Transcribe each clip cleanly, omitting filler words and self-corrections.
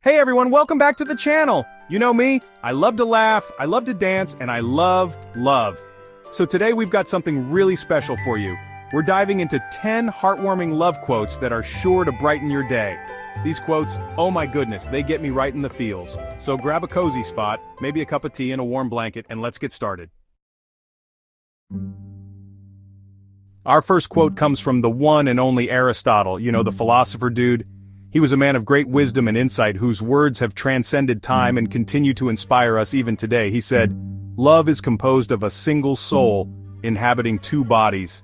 Hey everyone, welcome back to the channel! You know me, I love to laugh, I love to dance, and I love love. So today we've got something really special for you. We're diving into 10 heartwarming love quotes that are sure to brighten your day. These quotes, oh my goodness, they get me right in the feels. So grab a cozy spot, maybe a cup of tea and a warm blanket, and let's get started. Our first quote comes from the one and only Aristotle, you know, the philosopher dude. He was a man of great wisdom and insight whose words have transcended time and continue to inspire us even today. He said, "Love is composed of a single soul, inhabiting two bodies."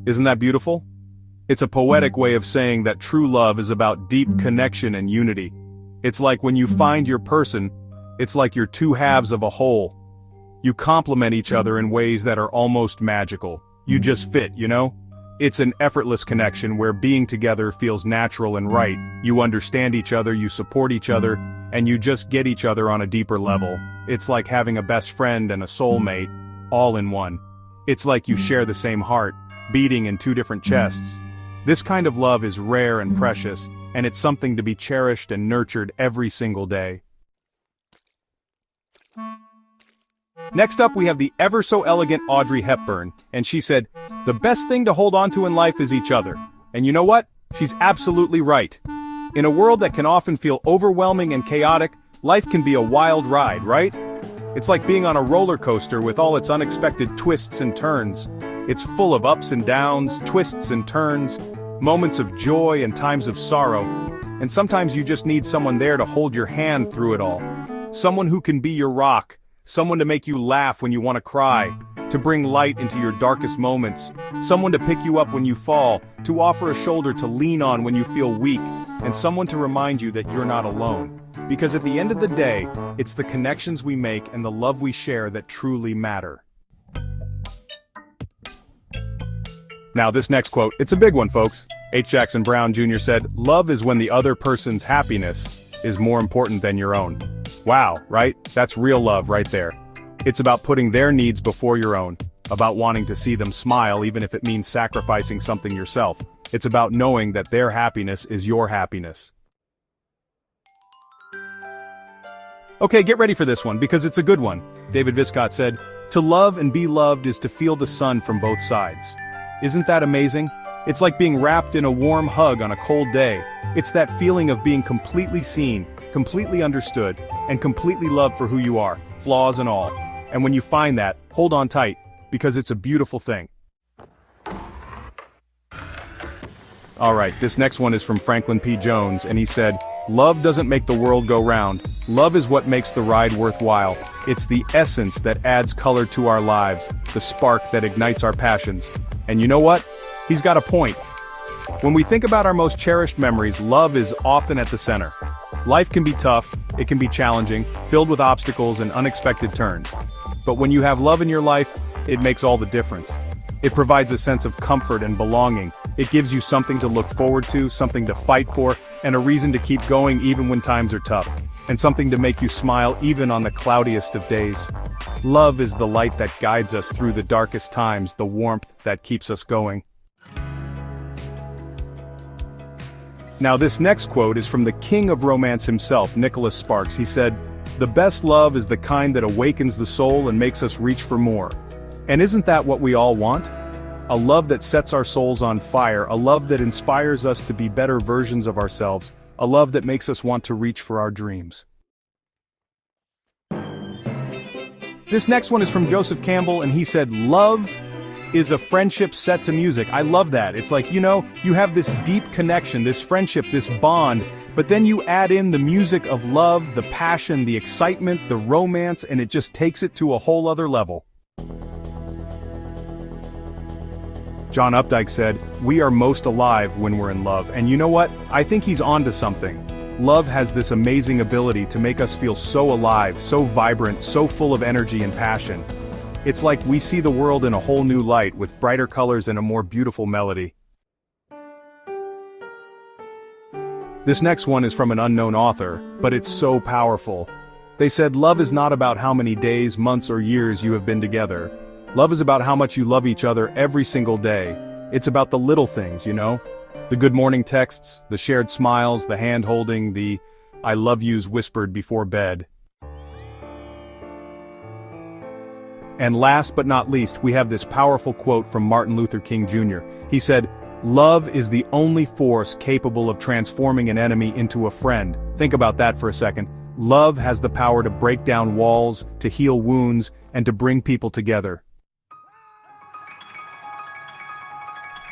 Isn't that beautiful? It's a poetic way of saying that true love is about deep connection and unity. It's like when you find your person, it's like you're two halves of a whole. You complement each other in ways that are almost magical. You just fit, you know? It's an effortless connection where being together feels natural and right. You understand each other, you support each other, and you just get each other on a deeper level. It's like having a best friend and a soulmate, all in one. It's like you share the same heart, beating in two different chests. This kind of love is rare and precious, and it's something to be cherished and nurtured every single day. Next up we have the ever-so-elegant Audrey Hepburn, and she said, "The best thing to hold on to in life is each other." And you know what? She's absolutely right. In a world that can often feel overwhelming and chaotic, life can be a wild ride, right? It's like being on a roller coaster with all its unexpected twists and turns. It's full of ups and downs, twists and turns, moments of joy and times of sorrow. And sometimes you just need someone there to hold your hand through it all. Someone who can be your rock. Someone to make you laugh when you want to cry, to bring light into your darkest moments, someone to pick you up when you fall, to offer a shoulder to lean on when you feel weak, and someone to remind you that you're not alone. Because at the end of the day, it's the connections we make and the love we share that truly matter. Now this next quote, it's a big one, folks. H. Jackson Brown Jr. said, "Love is when the other person's happiness is more important than your own." Wow, right? That's real love right there. It's about putting their needs before your own, about wanting to see them smile even if it means sacrificing something yourself. It's about knowing that their happiness is your happiness. Okay, get ready for this one because it's a good one. David Viscott said, "To love and be loved is to feel the sun from both sides." Isn't that amazing? It's like being wrapped in a warm hug on a cold day. It's that feeling of being completely seen, completely understood, and completely loved for who you are, flaws and all. And when you find that, hold on tight, because it's a beautiful thing. Alright, this next one is from Franklin P. Jones, and he said, "Love doesn't make the world go round. Love is what makes the ride worthwhile. It's the essence that adds color to our lives, the spark that ignites our passions." And you know what? He's got a point. When we think about our most cherished memories, love is often at the center. Life can be tough, it can be challenging, filled with obstacles and unexpected turns. But when you have love in your life, it makes all the difference. It provides a sense of comfort and belonging. It gives you something to look forward to, something to fight for, and a reason to keep going even when times are tough. And something to make you smile even on the cloudiest of days. Love is the light that guides us through the darkest times, the warmth that keeps us going. Now this next quote is from the king of romance himself, Nicholas Sparks. He said, "The best love is the kind that awakens the soul and makes us reach for more." And isn't that what we all want? A love that sets our souls on fire, a love that inspires us to be better versions of ourselves, a love that makes us want to reach for our dreams. This next one is from Joseph Campbell, and he said, "Love is a friendship set to music." I love that. It's like, you know, you have this deep connection, this friendship, this bond, but then you add in the music of love, the passion, the excitement, the romance, and it just takes it to a whole other level. John Updike said, "We are most alive when we're in love." And you know what? I think he's onto something. Love has this amazing ability to make us feel so alive, so vibrant, so full of energy and passion. It's like we see the world in a whole new light with brighter colors and a more beautiful melody. This next one is from an unknown author, but it's so powerful. They said, "Love is not about how many days, months, or years you have been together. Love is about how much you love each other every single day. It's about the little things, you know? The good morning texts, the shared smiles, the hand-holding, the I love yous whispered before bed. And last but not least, we have this powerful quote from Martin Luther King Jr. He said, "Love is the only force capable of transforming an enemy into a friend." Think about that for a second. Love has the power to break down walls, to heal wounds, and to bring people together.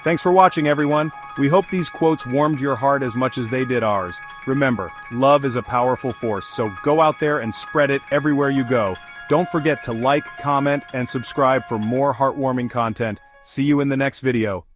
Thanks for watching, everyone. We hope these quotes warmed your heart as much as they did ours. Remember, love is a powerful force, so go out there and spread it everywhere you go. Don't forget to like, comment, and subscribe for more heartwarming content. See you in the next video.